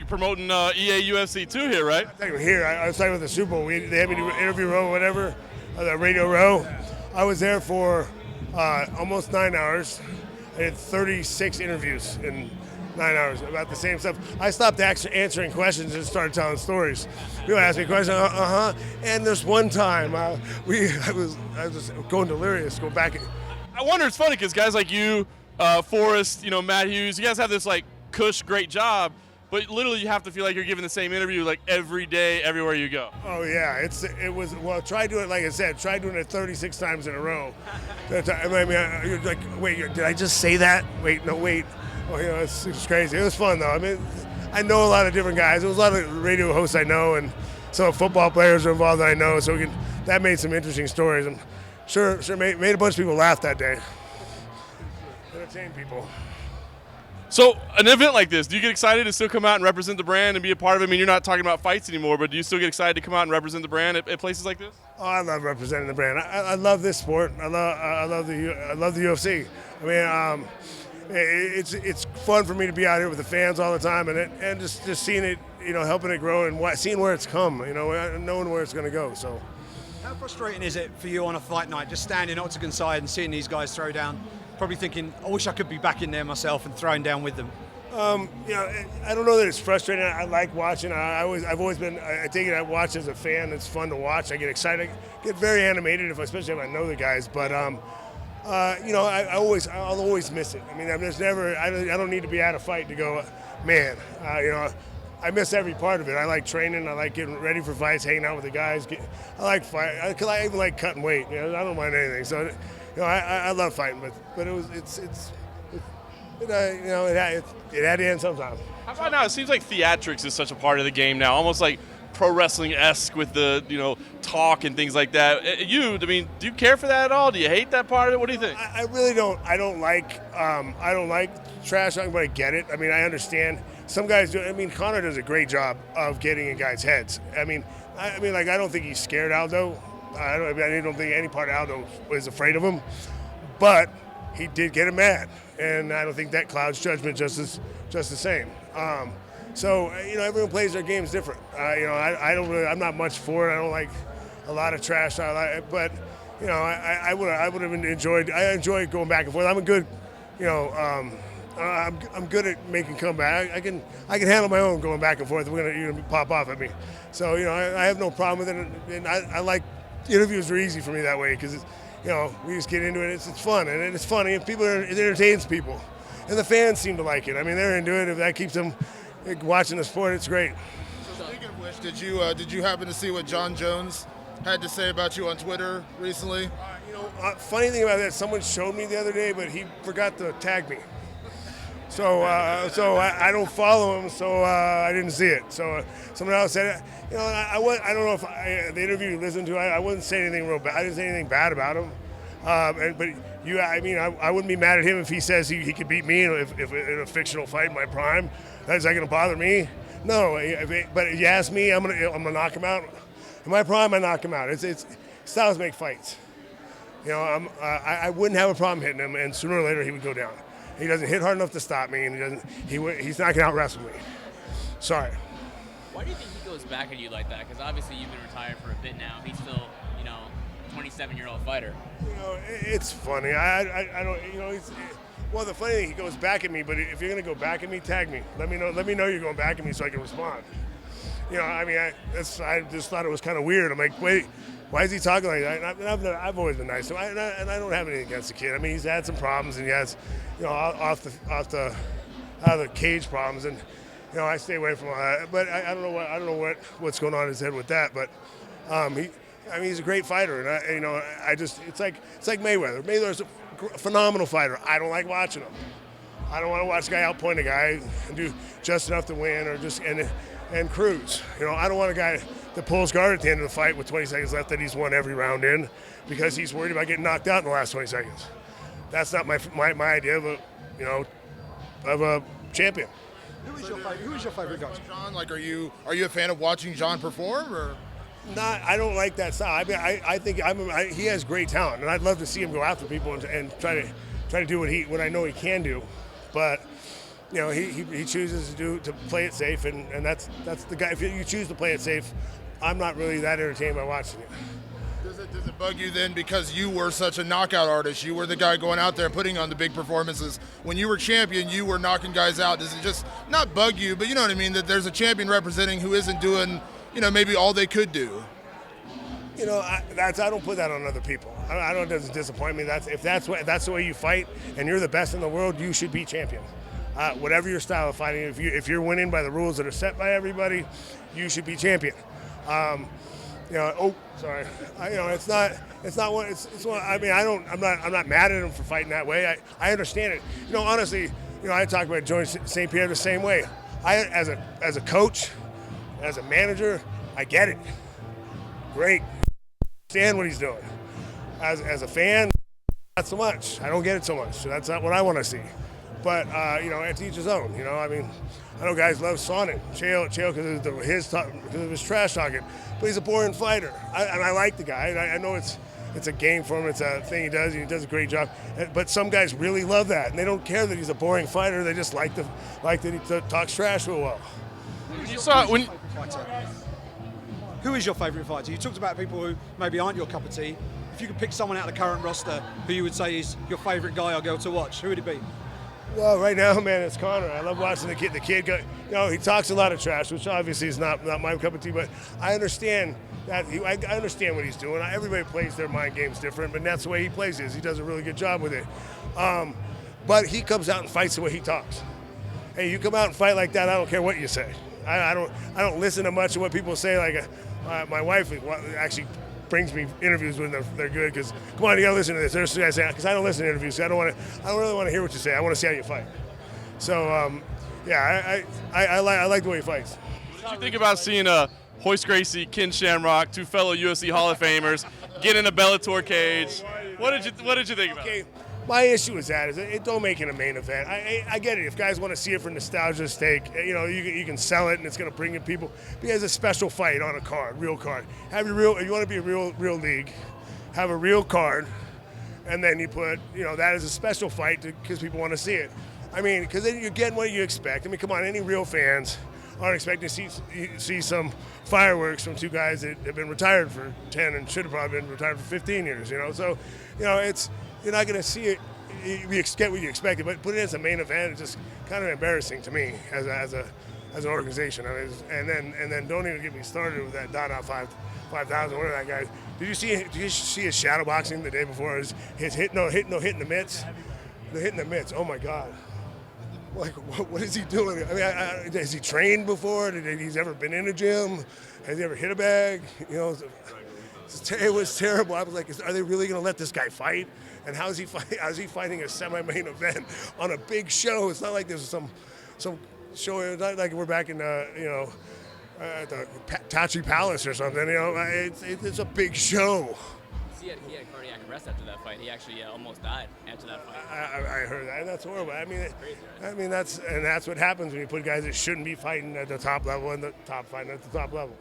you're promoting EA UFC 2 here, right? Here, I was talking about the Super Bowl. They had me do interview row, whatever, the radio row. I was there for almost 9 hours. I did 36 interviews in 9 hours about the same stuff. I stopped answering questions and started telling stories. People asked me questions, and there's one time I was going delirious, going back. I wonder, it's funny because guys like you, Forrest, Matt Hughes, you guys have this like cush great job, but literally you have to feel like you're giving the same interview like every day, everywhere you go. Oh yeah, try doing it, like I said, try doing it 36 times in a row. I mean, you're like, wait, did I just say that? Wait, no, wait. Oh, it's crazy. It was fun though. I mean, I know a lot of different guys. There was a lot of radio hosts I know, and some football players are involved that I know. So that made some interesting stories. I'm sure made a bunch of people laugh that day. Entertained people. So an event like this, do you get excited to still come out and represent the brand and be a part of it? I mean, you're not talking about fights anymore, but do you still get excited to come out and represent the brand at places like this? Oh, I love representing the brand. I love this sport. I love the UFC. I mean, it's fun for me to be out here with the fans all the time, and just seeing it, helping it grow and seeing where it's come, knowing where it's going to go. So, how frustrating is it for you on a fight night, just standing octagon side and seeing these guys throw down? Probably thinking, I wish I could be back in there myself and throwing down with them. I don't know that it's frustrating. I like watching. I've always been. I take it. I watch as a fan. It's fun to watch. I get excited. I get very animated, especially if I know the guys. But I'll always miss it. I mean, there's never. I don't need to be at a fight to go, man. I miss every part of it. I like training. I like getting ready for fights, hanging out with the guys. I like fight. I even like cutting weight. I don't mind anything. So, I love fighting, but it had to end sometime. How about now? It seems like theatrics is such a part of the game now, almost like pro wrestling-esque with the talk and things like that. Do you care for that at all? Do you hate that part of it? What do you think? I really don't. I don't like trash talking, but I get it. I mean, I understand. Some guys do. I mean, Conor does a great job of getting in guys' heads. I don't think he's scared Aldo. I don't think any part of Aldo was afraid of him, but he did get him mad, and I don't think that clouds judgment just the same. So everyone plays their games different. I'm not much for it. I don't like a lot of trash. But I would have enjoyed. I enjoy going back and forth. I'm a good, I'm good at making comeback. I can handle my own going back and forth. You're gonna pop off at me. So I have no problem with it, and I like interviews are easy for me that way because we just get into it. It's fun and it's funny and it entertains people, and the fans seem to like it. I mean, they're into it. If that keeps them watching the sport, it's great. So speaking of which, did you happen to see what John Jones had to say about you on Twitter recently? Funny thing about that, someone showed me the other day, but he forgot to tag me. So I don't follow him, so I didn't see it. So someone else said it. I don't know if the interview you listened to, I wouldn't say anything real bad. I didn't say anything bad about him. I wouldn't be mad at him if he says he could beat me if in a fictional fight in my prime. Is that going to bother me? No. But if you ask me, I'm gonna knock him out. In my prime, I knock him out. It's styles make fights. I wouldn't have a problem hitting him, and sooner or later he would go down. He doesn't hit hard enough to stop me, and he's not going to out-wrestle me. Sorry. Why do you think he goes back at you like that? Because obviously you've been retired for a bit now. He's still, 27-year-old fighter. It's funny. I don't. Well, the funny thing, he goes back at me. But if you're going to go back at me, tag me. Let me know you're going back at me so I can respond. I just thought it was kind of weird. I'm like, wait. Why is he talking like that? I've always been nice to him, and I don't have anything against the kid. I mean, he's had some problems, and he has, out of the cage problems, and I stay away from all that. But I don't know what's going on in his head with that. But he's a great fighter, and it's like Mayweather. Mayweather's a phenomenal fighter. I don't like watching him. I don't want to watch a guy outpoint a guy and do just enough to win, or just and cruise. I don't want a guy that pulls guard at the end of the fight with 20 seconds left that he's won every round in because he's worried about getting knocked out in the last 20 seconds. That's not my idea of a champion. Who is your favorite guy? John, are you a fan of watching John perform or? I don't like that style. I think he has great talent, and I'd love to see him go after people and try to do what I know he can do. But you know, he chooses to play it safe, and that's the guy. If you choose to play it safe, I'm not really that entertained by watching it. Does it bug you then because you were such a knockout artist? You were the guy going out there and putting on the big performances. When you were champion, you were knocking guys out. Does it just not bug you, but you know what I mean, that there's a champion representing who isn't doing, you know, maybe all they could do? You know, I don't put that on other people. I don't. It doesn't disappoint me. If that's the way you fight, and you're the best in the world, you should be champion. Whatever your style of fighting, if you're winning by the rules that are set by everybody, you should be champion. You know, oh, sorry. You know, it's not one. It's one. I mean, I'm not mad at him for fighting that way. I understand it. You know, honestly, you know, I talk about Joey St. Pierre the same way. As a coach, as a manager, I get it. Great. Understand what he's doing. As a fan, not so much. I don't get it so much. So that's not what I want to see. But you know, it's each his own. You know, I mean, I know guys love Sonnen, Chael because of his trash talking, but he's a boring fighter. I like the guy. I know it's a game for him. It's a thing he does. And he does a great job. But some guys really love that, and they don't care that he's a boring fighter. They just like that he talks trash real well. Who is your favourite fighter? You talked about people who maybe aren't your cup of tea. If you could pick someone out of the current roster who you would say is your favourite guy or girl to watch, who would it be? Well, right now, man, it's Conor. I love watching the kid. The kid, you know, he talks a lot of trash, which obviously is not my cup of tea. But I understand that. I understand what he's doing. Everybody plays their mind games different, but that's the way he plays his. He does a really good job with it. But he comes out and fights the way he talks. Hey, you come out and fight like that, I don't care what you say. I don't listen to much of what people say. Like my wife actually brings me interviews when they're good, because come on, you gotta listen to this. There's guys saying, because I don't listen to interviews, so I don't really want to hear what you say. I want to see how you fight. So yeah, I like the way he fights. What did you think about seeing Hoist Gracie, Ken Shamrock, two fellow UFC Hall of Famers, get in a Bellator cage? What did you think about it? My issue with that is it don't make it a main event. I get it. If guys want to see it for nostalgia's sake, you know, you can sell it and it's going to bring in people. Because it's a special fight on a card, real card. Have your real. If you want to be a real league, have a real card, and then you put, you know, that as a special fight because people want to see it. I mean, because then you're getting what you expect. I mean, come on, any real fans aren't expecting to see some fireworks from two guys that have been retired for 10 and should have probably been retired for 15 years. You know, so you know you're not going to see it. You get what you expected, but put it as a main event, it's just kind of embarrassing to me as an organization. I mean, and then don't even get me started with that Dada 5,000. Whatever that guy. Did you see his shadow boxing the day before? His hitting the mitts. The hitting the mitts. Oh my God. Like, what is he doing? I mean, has he trained before? He's ever been in a gym? Has he ever hit a bag? You know, it was terrible. I was like, are they really going to let this guy fight? And how's he fighting a semi-main event on a big show? It's not like there's some show. It's not like we're back in at the Tachi Palace or something. You know, it's a big show. He had cardiac arrest after that fight. He actually almost died after that fight. I heard that, and that's horrible. I mean, Crazy, right? I mean that's what happens when you put guys that shouldn't be fighting at the top level and fighting at the top level.